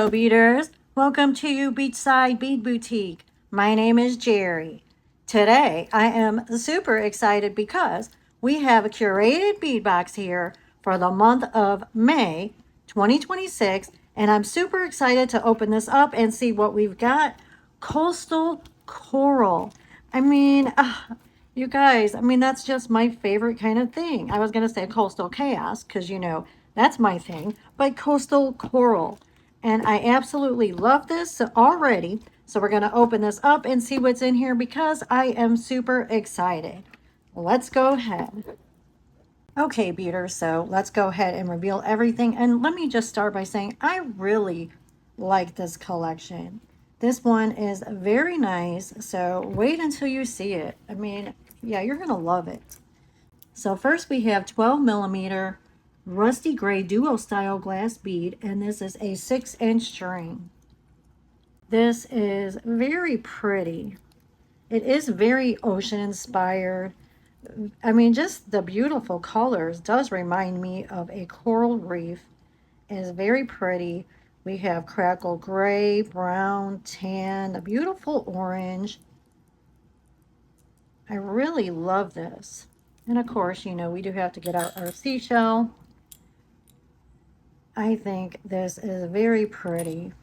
Hello, beaders. Welcome to Beachside Bead Boutique. My name is Jerry. Today, I am super excited because we have a curated bead box here for the month of May 2026, and I'm super excited to open this up and see what we've got. Coastal coral. I mean, you guys, that's just my favorite kind of thing. I was going to say coastal chaos because, that's my thing, but coastal coral. And I absolutely love this already. So we're going to open this up and see what's in here because I am super excited. Let's go ahead. Okay, beaters, so let's go ahead and reveal everything. And let me just start by saying I really like this collection. This one is very nice, so wait until you see it. Yeah, you're going to love it. So first we have 12 millimeter rusty gray duo style glass bead, and this is a 6-inch string. This is very pretty. It is very ocean inspired. Just the beautiful colors does remind me of a coral reef. It is very pretty. We have crackle gray, brown, tan, a beautiful orange. I really love this. And of course, we do have to get out our seashell. I think this is very pretty.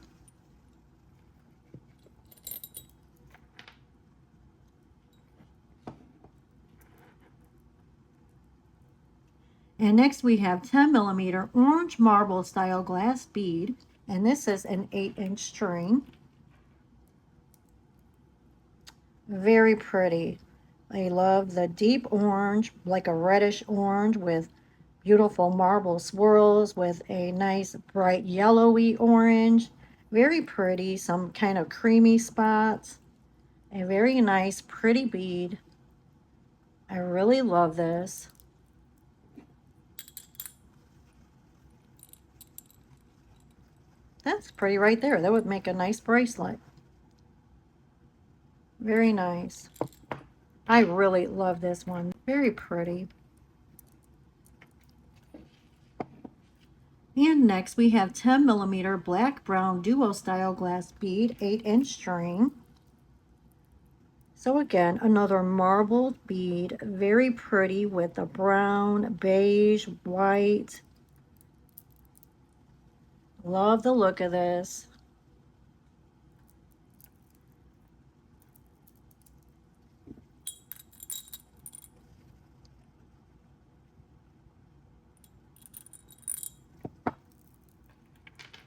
And next we have 10 millimeter orange marble style glass bead. And this is an 8-inch string. Very pretty. I love the deep orange, like a reddish orange with beautiful marble swirls with a nice bright yellowy orange. Very pretty, some kind of creamy spots. A very nice, pretty bead. I really love this. That's pretty right there. That would make a nice bracelet. Very nice. I really love this one. Very pretty. And next we have 10 millimeter black brown duo style glass bead, 8-inch string. So again, another marbled bead, very pretty with the brown, beige, white. Love the look of this.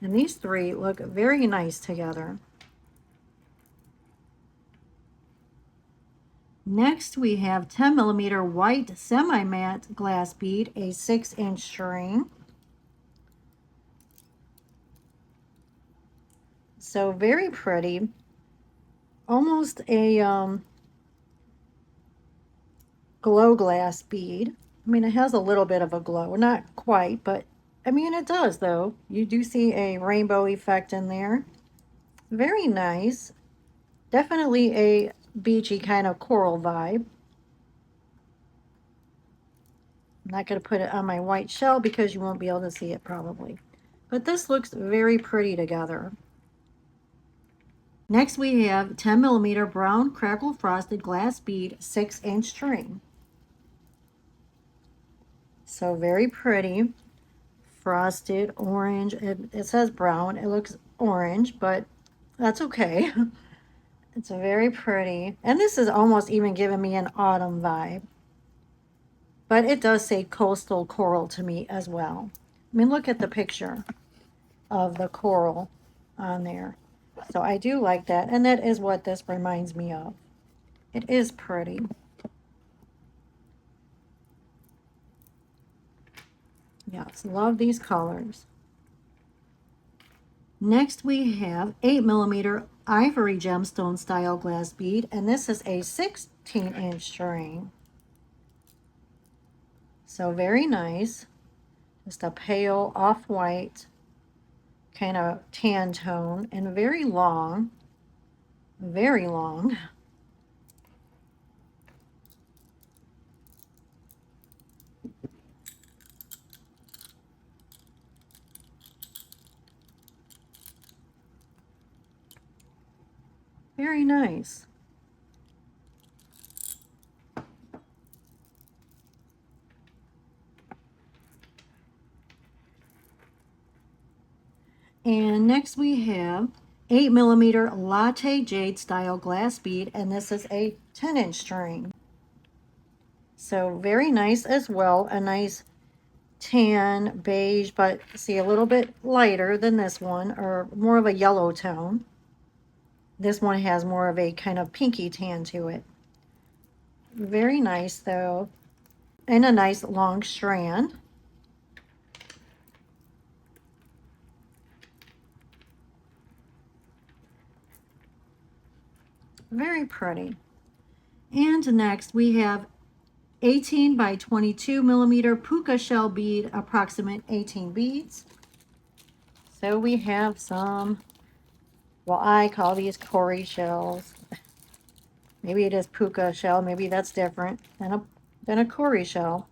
And these three look very nice together. Next, we have 10 millimeter white semi-matte glass bead, a 6-inch string. So very pretty. Almost a glow glass bead. It has a little bit of a glow, not quite, but it does though. You do see a rainbow effect in there. Very nice. Definitely a beachy kind of coral vibe. I'm not going to put it on my white shell because you won't be able to see it probably. But this looks very pretty together. Next we have 10 millimeter brown crackle frosted glass bead, 6-inch string. So very pretty. Frosted orange. It says brown. It looks orange, but that's okay. It's very pretty. And this is almost even giving me an autumn vibe. But it does say coastal coral to me as well. Look at the picture of the coral on there. So I do like that. And that is what this reminds me of. It is pretty. Yes, love these colors. Next we have 8 millimeter ivory gemstone style glass bead, and this is a 16-inch string. So very nice. Just a pale off-white kind of tan tone and very long, very long. Very nice. And next we have 8mm latte jade style glass bead, and this is a 10-inch string. So very nice as well, a nice tan beige, but see, a little bit lighter than this one, or more of a yellow tone. This one has more of a kind of pinky tan to it. Very nice though, and a nice long strand. Very pretty. And next we have 18 by 22mm puka shell bead, approximate 18 beads. So we have some, well, I call these cowrie shells. Maybe it is puka shell, maybe that's different than a cowrie shell.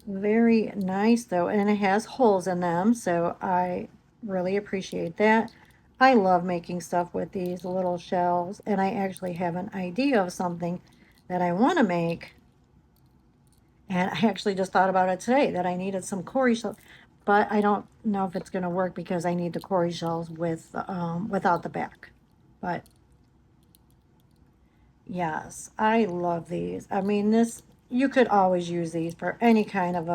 Very nice though, and it has holes in them, so I really appreciate that. I love making stuff with these little shells, and I actually have an idea of something that I want to make. And I actually just thought about it today that I needed some cowrie shells, but I don't know if it's going to work because I need the cowrie shells with without the back. But yes, I love these. I mean, this, you could always use these for any kind of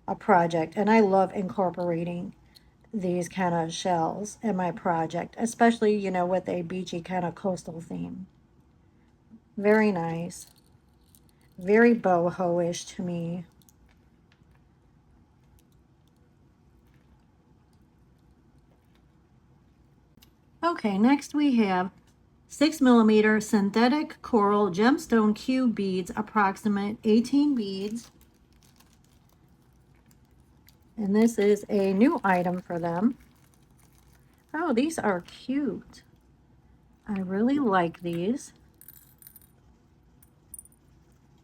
a project, and I love incorporating these kind of shells in my project, especially, you know, with a beachy kind of coastal theme. Very nice. Very boho-ish to me. Okay, next we have 6mm synthetic coral gemstone cube beads, approximate 18 beads. And this is a new item for them. Oh, these are cute. I really like these.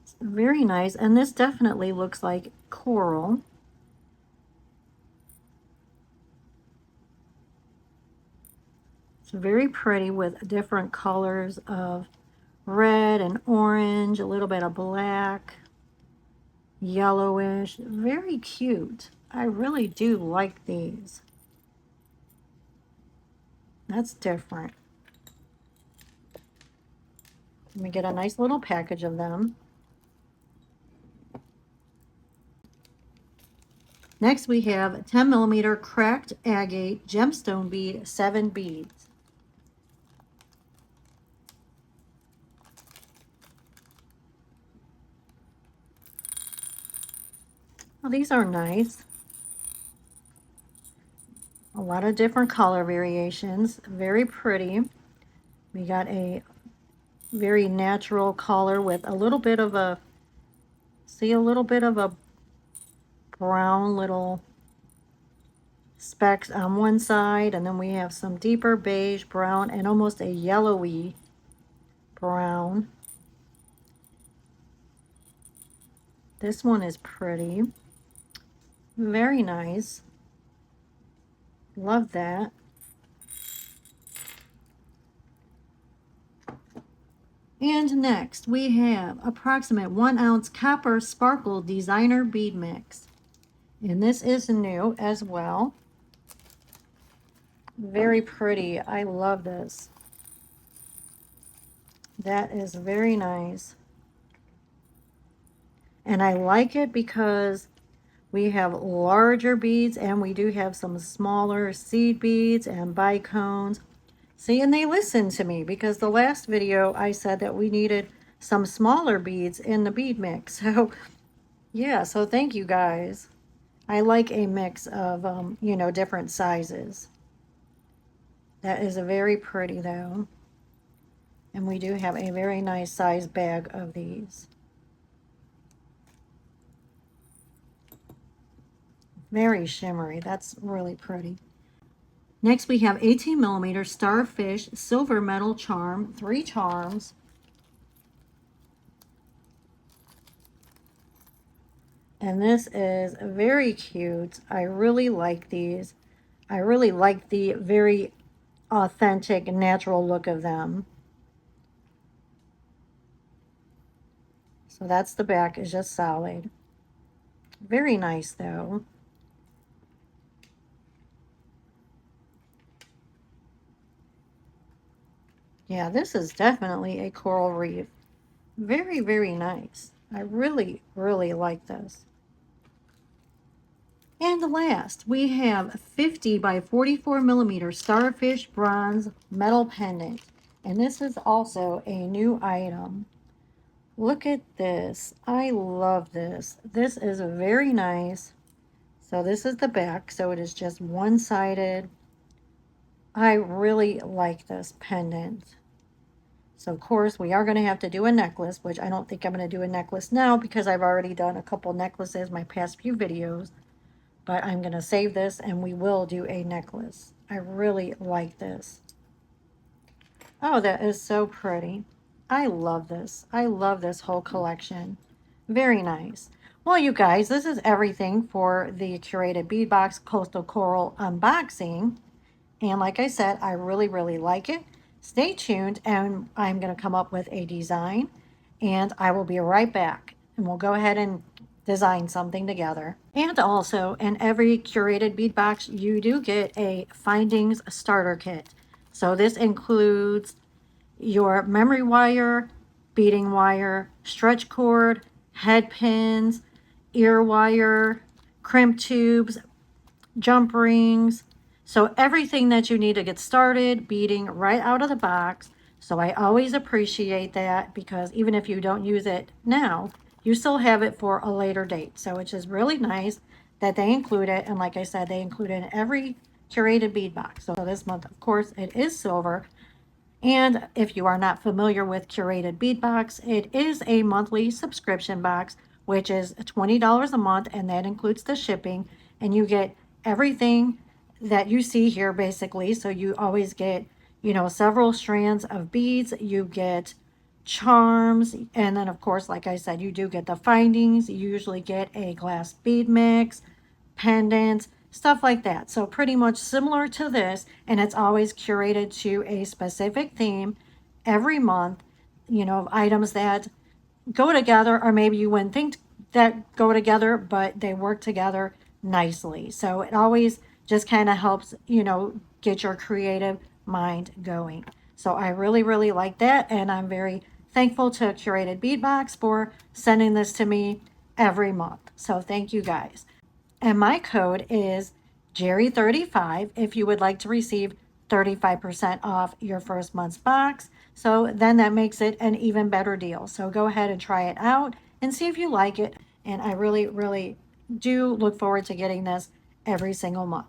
It's very nice, and this definitely looks like coral. It's very pretty with different colors of red and orange, a little bit of black, yellowish. Very cute. I really do like these. That's different. Let me get a nice little package of them. Next we have 10mm cracked agate gemstone bead, 7 beads. Well, these are nice. A lot of different color variations, very pretty. We got a very natural color with a little bit of a, see, a little bit of a brown little specks on one side, and then we have some deeper beige brown and almost a yellowy brown. This one is pretty. Very nice. Love that. And next we have approximate 1 ounce copper sparkle designer bead mix. And this is new as well. Very pretty. I love this. That is very nice. And I like it because we have larger beads, and we do have some smaller seed beads and bicones. See, and they listen to me because the last video I said that we needed some smaller beads in the bead mix. So yeah, so thank you guys. I like a mix of, you know, different sizes. That is very pretty though. And we do have a very nice size bag of these. Very shimmery. That's really pretty. Next we have 18mm starfish silver metal charm, 3 charms. And this is very cute. I really like these. I really like the very authentic, natural look of them. So that's the back, is just solid. Very nice though. Yeah, this is definitely a coral reef. Very, very nice. I really, really like this. And last, we have 50 by 44 millimeter starfish bronze metal pendant. And this is also a new item. Look at this. I love this. This is very nice. So this is the back. So it is just one-sided. I really like this pendant. So of course we are going to have to do a necklace, which I don't think I'm going to do a necklace now because I've already done a couple necklaces my past few videos. But I'm going to save this and we will do a necklace. I really like this. Oh, that is so pretty. I love this. I love this whole collection. Very nice. Well, you guys, this is everything for the Curated Bead Box Coastal Coral unboxing. And like I said, I really, really like it. Stay tuned and I'm going to come up with a design and I will be right back. And we'll go ahead and design something together. And also, in every Curated Bead Box, you do get a Findings Starter Kit. So this includes your memory wire, beading wire, stretch cord, head pins, ear wire, crimp tubes, jump rings. So everything that you need to get started beading right out of the box. So I always appreciate that because even if you don't use it now, you still have it for a later date. So it's just really nice that they include it. And like I said, they include it in every curated bead box. So this month, of course, it is silver. And if you are not familiar with Curated Bead Box, it is a monthly subscription box, which is $20 a month, and that includes the shipping. And you get everything that you see here, basically. So you always get, you know, several strands of beads. You get charms. And then, of course, like I said, you do get the findings. You usually get a glass bead mix, pendants, stuff like that. So pretty much similar to this, and it's always curated to a specific theme every month, you know, of items that go together, or maybe you wouldn't think that go together, but they work together nicely. So it always just kind of helps, you know, get your creative mind going. So I really, really like that, and I'm very thankful to Curated Bead Box for sending this to me every month. So thank you guys. And my code is Jerry35 if you would like to receive 35% off your first month's box. So then that makes it an even better deal. So go ahead and try it out and see if you like it. And I really, really do look forward to getting this every single month.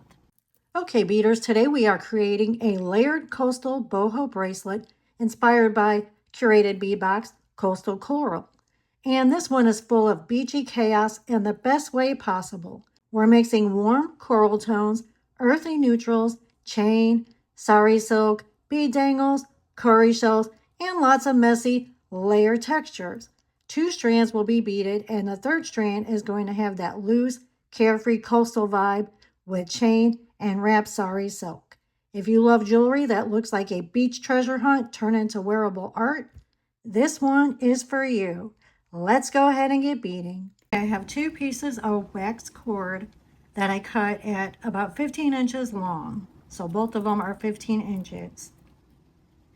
Okay, beaders, today we are creating a layered coastal boho bracelet inspired by Curated Bead Box Coastal Coral. And this one is full of beachy chaos in the best way possible. We're mixing warm coral tones, earthy neutrals, chain, sari silk, bead dangles, cowrie shells, and lots of messy layer textures. Two strands will be beaded, and the third strand is going to have that loose, carefree coastal vibe with chain and wrap sari silk. If you love jewelry that looks like a beach treasure hunt turned into wearable art, this one is for you. Let's go ahead and get beading. I have two pieces of wax cord that I cut at about 15 inches long. So both of them are 15 inches.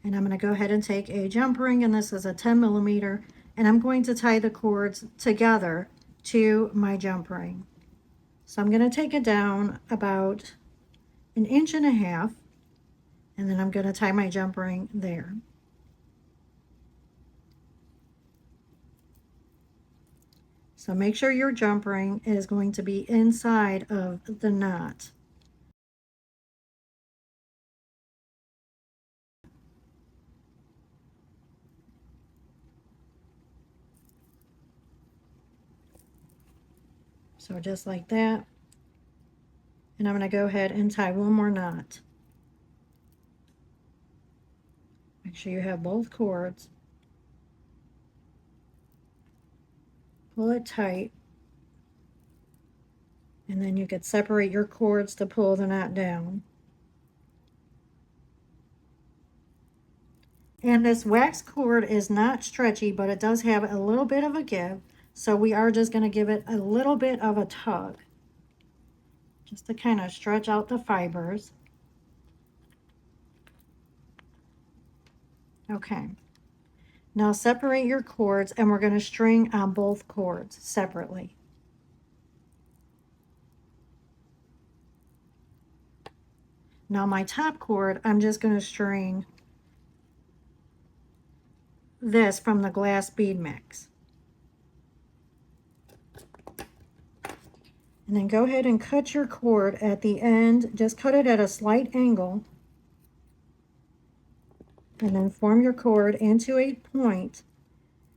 And I'm going to go ahead and take a jump ring, and this is a 10 millimeter, and I'm going to tie the cords together to my jump ring. So I'm going to take it down about 1.5 inches, and then I'm going to tie my jump ring there. So make sure your jump ring is going to be inside of the knot. So just like that. And I'm going to go ahead and tie one more knot. Make sure you have both cords. Pull it tight. And then you could separate your cords to pull the knot down. And this wax cord is not stretchy, but it does have a little bit of a give. So we are just going to give it a little bit of a tug, just to kind of stretch out the fibers. Okay. Now separate your cords, and we're going to string on both cords separately. Now my top cord, I'm just going to string this from the glass bead mix. And then go ahead and cut your cord at the end. Just cut it at a slight angle. And then form your cord into a point.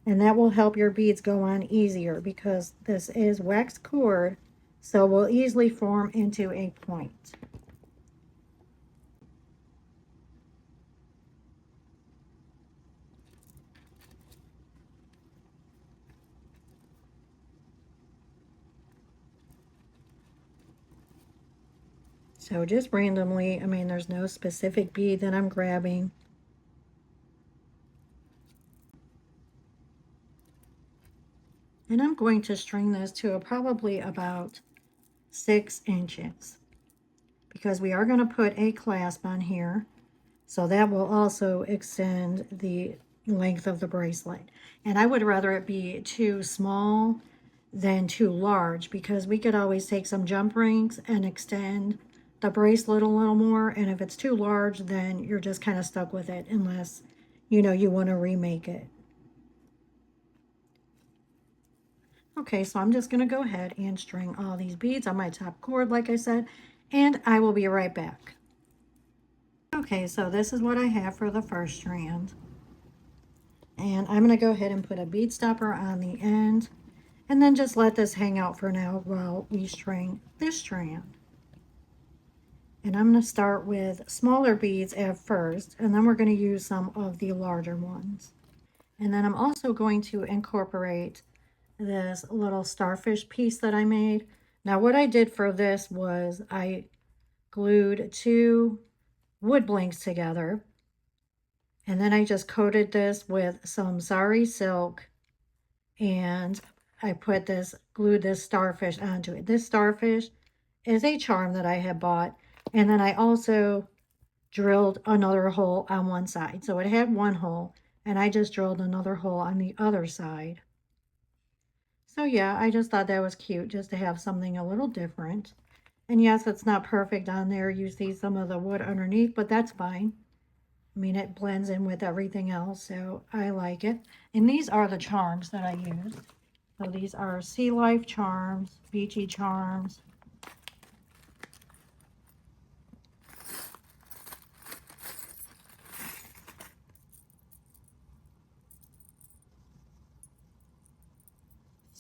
And that will help your beads go on easier because this is wax cord. So we'll easily form into a point. So just randomly, I mean, there's no specific bead that I'm grabbing. And I'm going to string this to probably about 6 inches because we are going to put a clasp on here. So that will also extend the length of the bracelet. And I would rather it be too small than too large because we could always take some jump rings and extend the bracelet a little more. And if it's too large, then you're just kind of stuck with it unless, you know, you want to remake it. Okay, so I'm just going to go ahead and string all these beads on my top cord, like I said, and I will be right back. Okay, so this is what I have for the first strand. And I'm going to go ahead and put a bead stopper on the end and then just let this hang out for now while we string this strand. And I'm going to start with smaller beads at first, and then we're going to use some of the larger ones. And then I'm also going to incorporate this little starfish piece that I made. Now what I did for this was I glued 2 wood blanks together, and then I just coated this with some sari silk, and I glued this starfish onto it. This starfish is a charm that I had bought, and then I also drilled another hole on one side. So it had one hole, and I just drilled another hole on the other side. So yeah, I just thought that was cute just to have something a little different. And yes, it's not perfect on there. You see some of the wood underneath, but that's fine. I mean, it blends in with everything else, so I like it. And these are the charms that I used. So these are Sea Life charms, Beachy charms.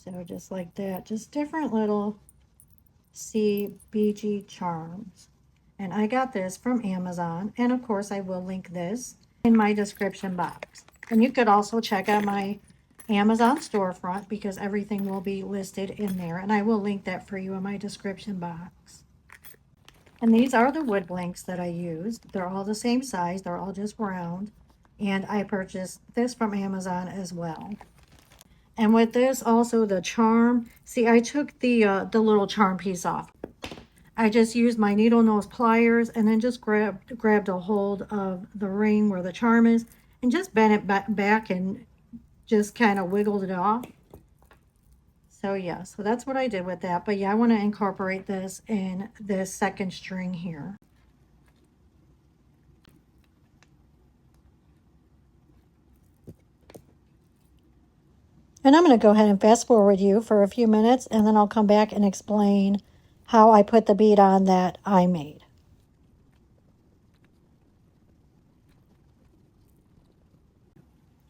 So just like that, just different little sea beachy charms. And I got this from Amazon. And of course, I will link this in my description box. And you could also check out my Amazon storefront because everything will be listed in there. And I will link that for you in my description box. And these are the wood blanks that I used. They're all the same size. They're all just round. And I purchased this from Amazon as well. And with this also the charm, see, I took the little charm piece off. I just used my needle nose pliers and then just grabbed a hold of the ring where the charm is and just bent it back and just kind of wiggled it off. So yeah, so that's what I did with that. But yeah, I want to incorporate this in this second string here. And I'm going to go ahead and fast forward you for a few minutes, and then I'll come back and explain how I put the bead on that I made.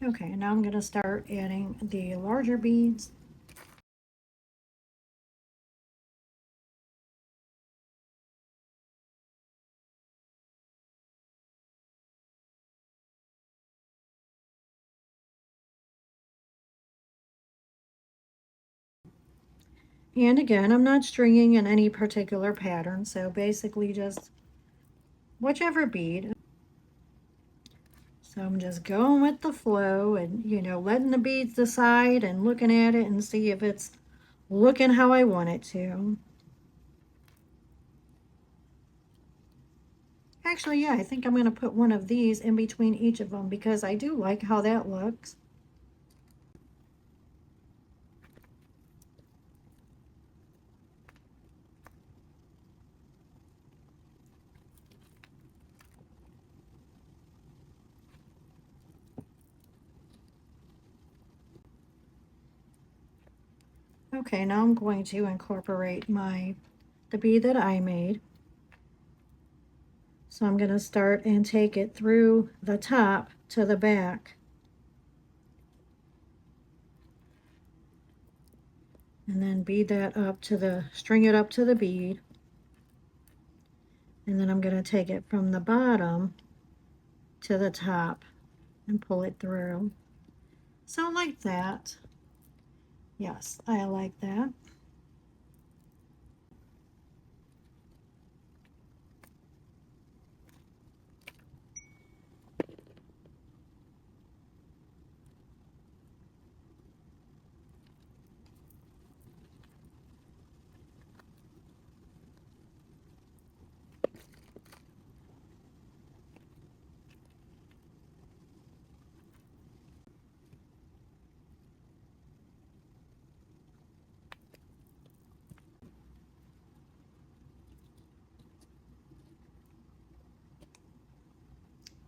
Okay, now I'm going to start adding the larger beads. And again, I'm not stringing in any particular pattern, so basically just whichever bead. So I'm just going with the flow and, you know, letting the beads decide and looking at it and see if it's looking how I want it to. Actually, yeah, I think I'm going to put one of these in between each of them because I do like how that looks. Okay, now I'm going to incorporate the bead that I made. So I'm going to start and take it through the top to the back. And then bead that up to string it up to the bead. And then I'm going to take it from the bottom to the top and pull it through. So like that. Yes, I like that.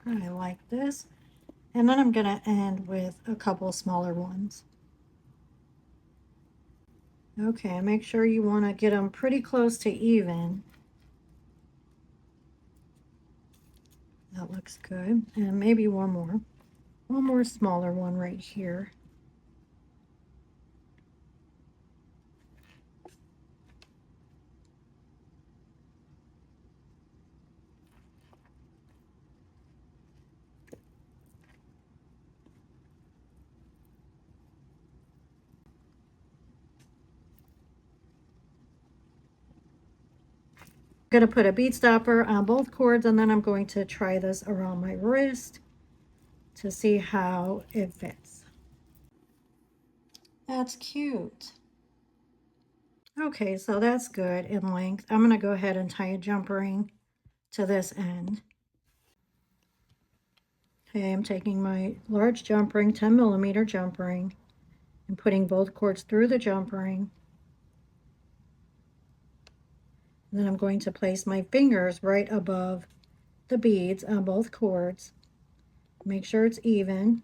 I like this. And then I'm going to end with a couple smaller ones. Okay, make sure you want to get them pretty close to even. That looks good. And maybe one more. One more smaller one right here. I'm going to put a bead stopper on both cords, and then I'm going to try this around my wrist to see how it fits. That's cute. Okay, so that's good in length. I'm going to go ahead and tie a jump ring to this end. Okay, I'm taking my large jump ring, 10mm jump ring, and putting both cords through the jump ring. And then I'm going to place my fingers right above the beads on both cords. Make sure it's even.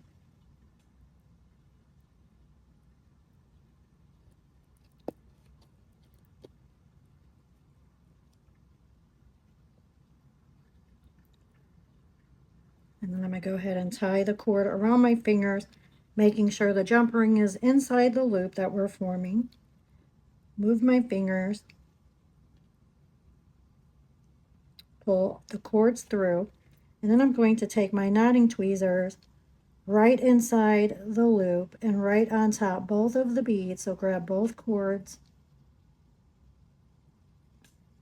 And then I'm going to go ahead and tie the cord around my fingers, making sure the jump ring is inside the loop that we're forming. Move my fingers, pull the cords through, and then I'm going to take my knotting tweezers right inside the loop and right on top both of the beads. So grab both cords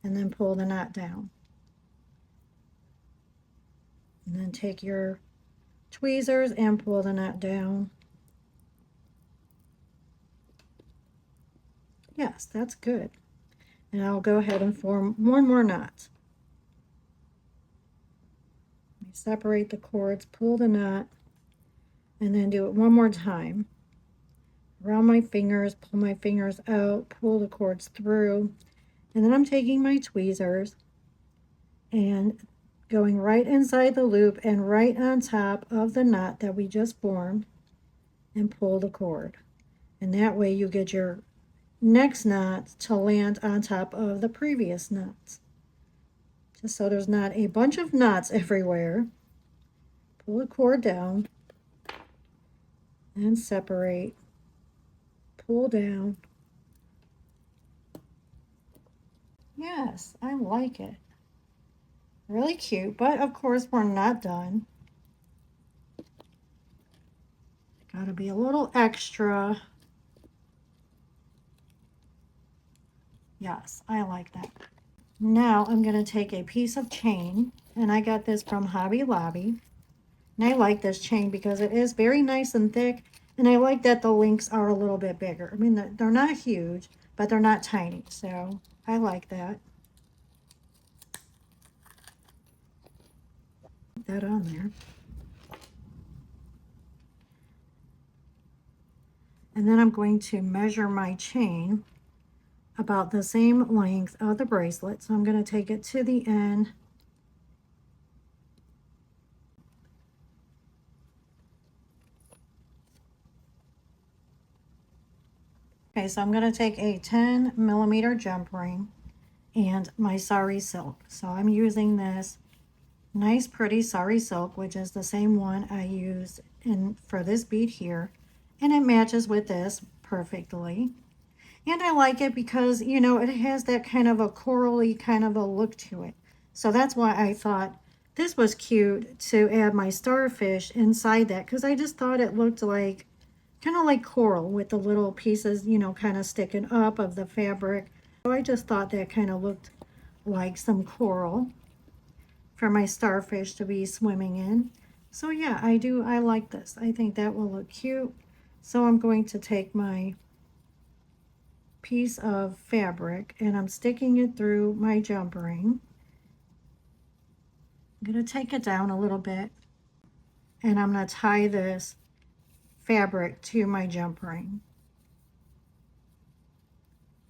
and then pull the knot down. And then take your tweezers and pull the knot down. Yes, that's good. And I'll go ahead and form one more knot. Separate the cords, pull the knot, and then do it one more time. Around my fingers, pull my fingers out, pull the cords through, and then I'm taking my tweezers and going right inside the loop and right on top of the knot that we just formed and pull the cord. And that way you get your next knot to land on top of the previous knots. Just so there's not a bunch of knots everywhere. Pull the cord down and separate. Pull down. Yes, I like it. Really cute, but of course we're not done. Gotta be a little extra. Yes, I like that. Now I'm gonna take a piece of chain, and I got this from Hobby Lobby. And I like this chain because it is very nice and thick. And I like that the links are a little bit bigger. I mean, they're not huge, but they're not tiny. So I like that. Put that on there. And then I'm going to measure my chain about the same length of the bracelet. So I'm going to take it to the end. Okay, so I'm going to take a 10mm jump ring and my sari silk. So I'm using this nice pretty sari silk, which is the same one I used for this bead here, and it matches with this perfectly. And I like it because, you know, it has that kind of a corally kind of a look to it. So that's why I thought this was cute to add my starfish inside that, because I just thought it looked like kind of like coral with the little pieces, you know, kind of sticking up of the fabric. So I just thought that kind of looked like some coral for my starfish to be swimming in. So yeah, I like this. I think that will look cute. So I'm going to take my piece of fabric and I'm sticking it through my jump ring. I'm going to take it down a little bit and I'm going to tie this fabric to my jump ring.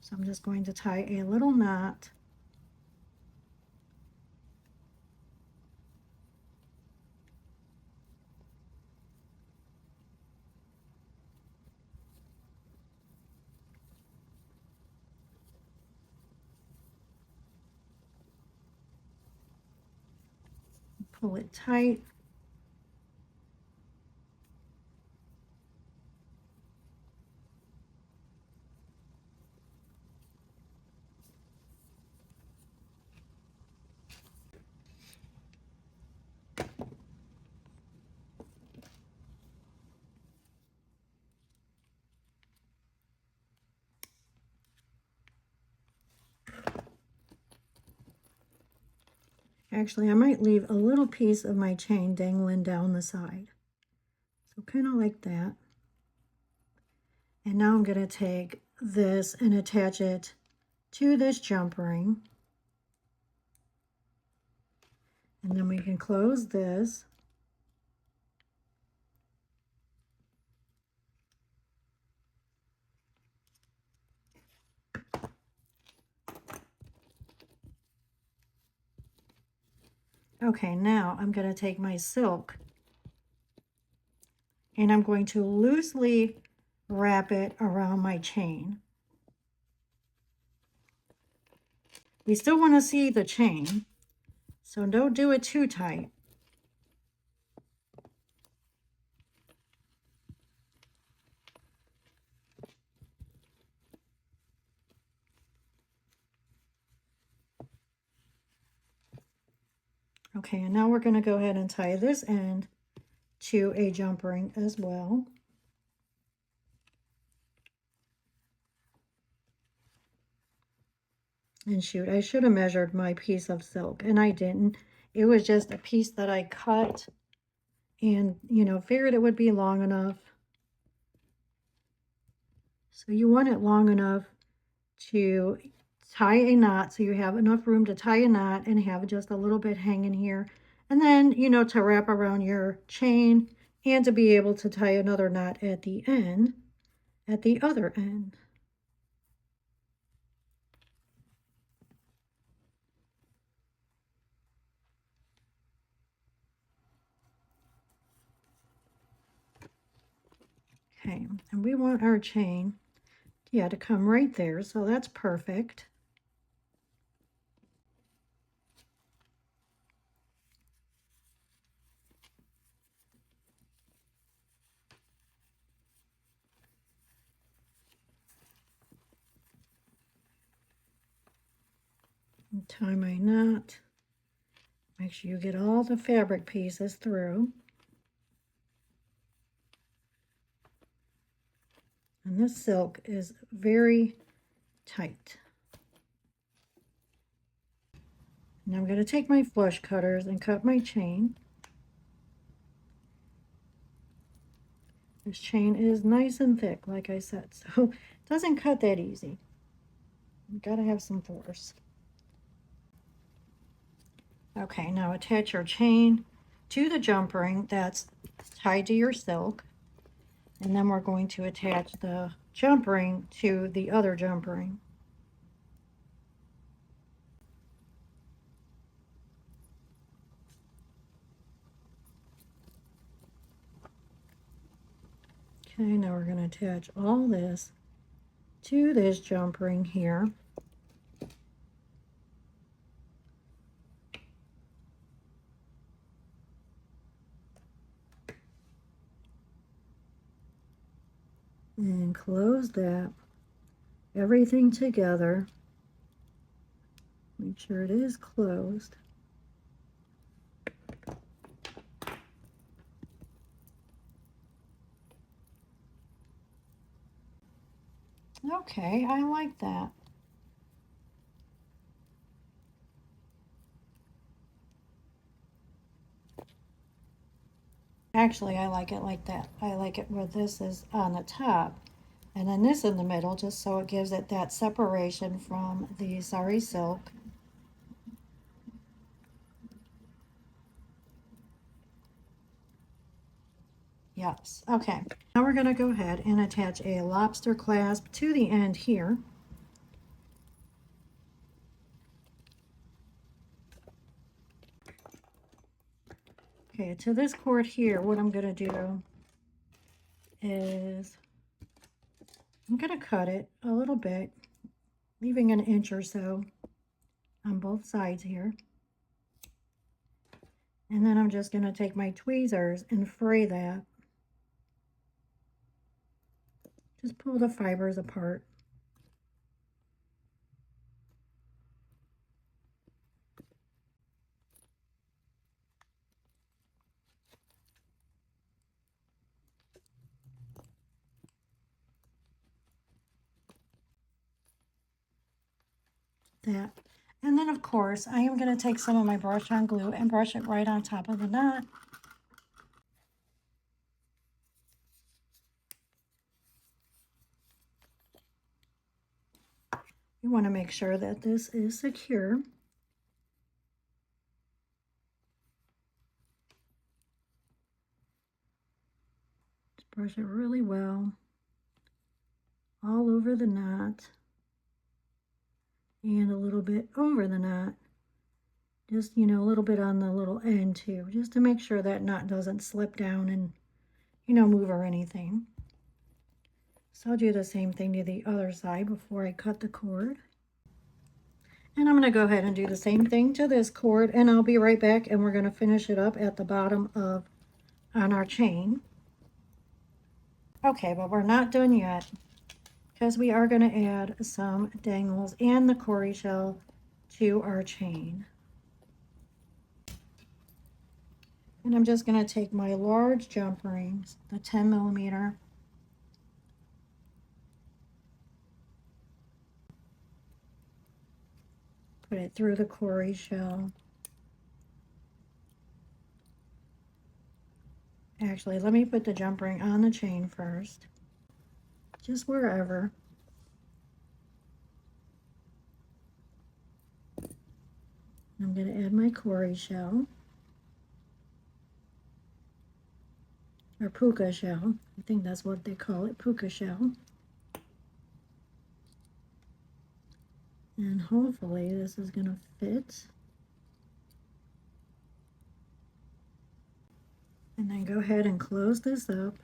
So I'm just going to tie a little knot. Pull it tight. Actually, I might leave a little piece of my chain dangling down the side. So kind of like that. And now I'm going to take this and attach it to this jump ring. And then we can close this. Okay, now I'm going to take my silk and I'm going to loosely wrap it around my chain. We still want to see the chain, so don't do it too tight. Okay, and now we're going to go ahead and tie this end to a jump ring as well. And shoot, I should have measured my piece of silk, and I didn't. It was just a piece that I cut and, you know, figured it would be long enough. So you want it long enough to tie a knot, so you have enough room to tie a knot and have just a little bit hanging here. And then, you know, to wrap around your chain and to be able to tie another knot at the end, at the other end. Okay, and we want our chain, yeah, to come right there, so that's perfect. And tie my knot. Make sure you get all the fabric pieces through. And this silk is very tight. Now I'm going to take my flush cutters and cut my chain. This chain is nice and thick, like I said, so it doesn't cut that easy. You gotta have some force. Okay, now attach your chain to the jump ring that's tied to your silk. And then we're going to attach the jump ring to the other jump ring. Okay, now we're going to attach all this to this jump ring here. And close that. Everything together. Make sure it is closed. Okay, I like that. Actually, I like it like that. I like it where this is on the top and then this in the middle, just so it gives it that separation from the sari silk. Yes, okay. Now we're going to go ahead and attach a lobster clasp to the end here. Okay, to this cord here, what I'm going to do is I'm going to cut it a little bit, leaving an inch or so on both sides here. And then I'm just going to take my tweezers and fray that. Just pull the fibers apart. That. And then of course I am going to take some of my brush on glue and brush it right on top of the knot. You want to make sure that this is secure. Just brush it really well all over the knot and a little bit over the knot. Just, you know, a little bit on the little end too, just to make sure that knot doesn't slip down and, you know, move or anything. So I'll do the same thing to the other side before I cut the cord. And I'm going to go ahead and do the same thing to this cord, and I'll be right back, and we're going to finish it up at the bottom of on our chain. Okay, but we're not done yet, because we are going to add some dangles and the cowrie shell to our chain. And I'm just going to take my large jump rings, the 10mm, put it through the cowrie shell. Actually, let me put the jump ring on the chain first, just wherever. I'm going to add my cowrie shell, or puka shell. I think that's what they call it, puka shell. And hopefully this is going to fit. And then go ahead and close this up.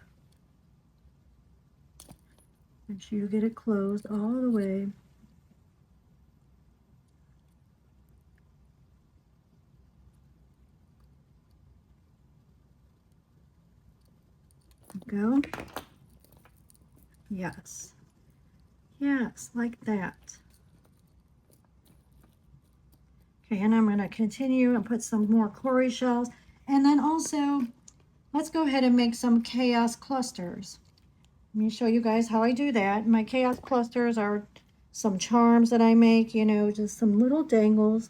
Make sure you get it closed all the way. Go. Yes. Yes, like that. Okay, and I'm going to continue and put some more cowrie shells. And then also, let's go ahead and make some chaos clusters. Let me show you guys how I do that. My chaos clusters are some charms that I make, you know, just some little dangles.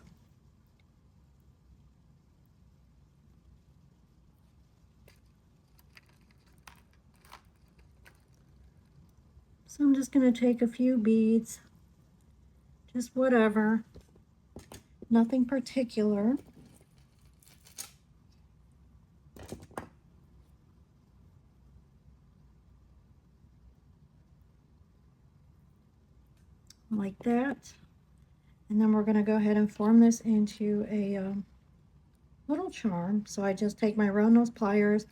So I'm just going to take a few beads, just whatever, nothing particular. Like that. And then we're going to go ahead and form this into a little charm. So I just take my round nose pliers,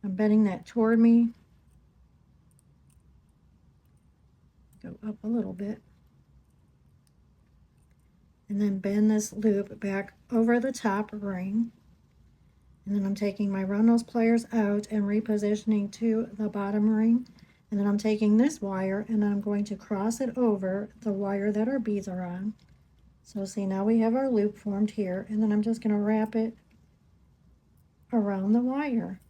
I'm bending that toward me, go up a little bit, and then bend this loop back over the top ring. And then I'm taking my round nose pliers out and repositioning to the bottom ring. And then I'm taking this wire and I'm going to cross it over the wire that our beads are on. So see, now we have our loop formed here, and then I'm just going to wrap it around the wire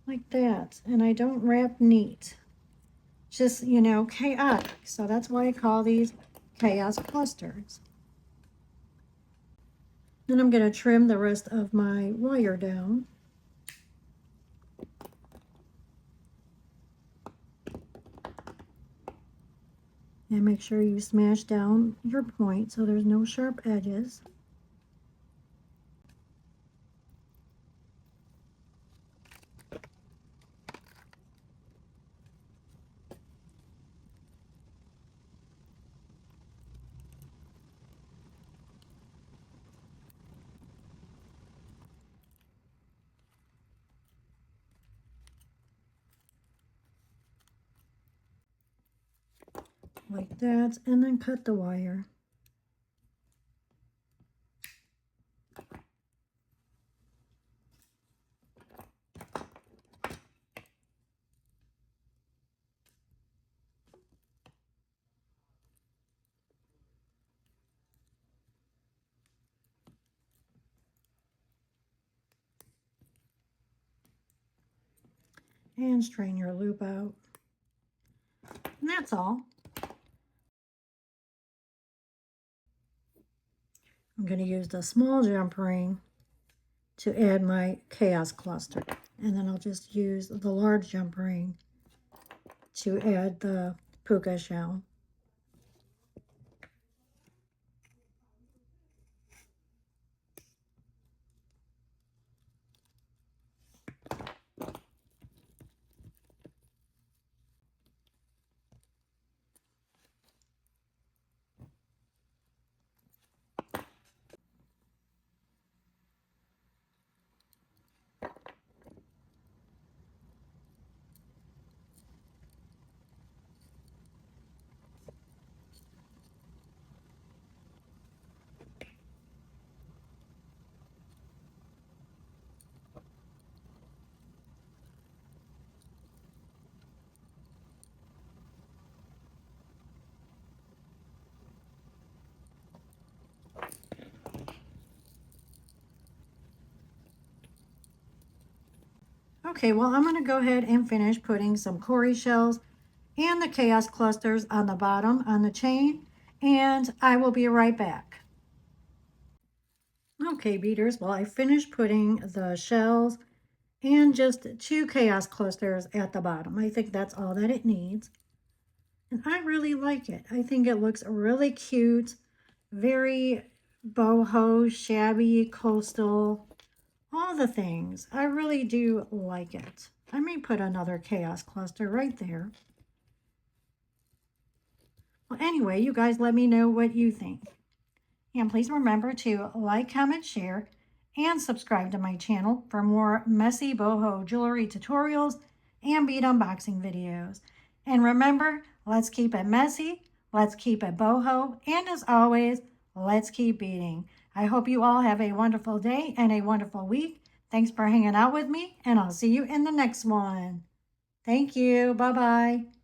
like that. And I don't wrap neat, just, you know, chaotic. So that's why I call these chaos clusters. Then I'm going to trim the rest of my wire down. And make sure you smash down your point so there's no sharp edges. Like that, and then cut the wire. And strain your loop out. And that's all. I'm going to use the small jump ring to add my chaos cluster. And then I'll just use the large jump ring to add the puka shell. Okay, well, I'm going to go ahead and finish putting some cowrie shells and the chaos clusters on the bottom on the chain, and I will be right back. Okay, beaders, well, I finished putting the shells and just 2 chaos clusters at the bottom. I think that's all that it needs. And I really like it. I think it looks really cute, very boho, shabby, coastal, all the things. I really do like it. I may put another chaos cluster right there. Well, anyway, you guys let me know what you think. And please remember to like, comment, share, and subscribe to my channel for more messy boho jewelry tutorials and bead unboxing videos. And remember, let's keep it messy, let's keep it boho, and as always, let's keep beading. I hope you all have a wonderful day and a wonderful week. Thanks for hanging out with me, and I'll see you in the next one. Thank you. Bye-bye.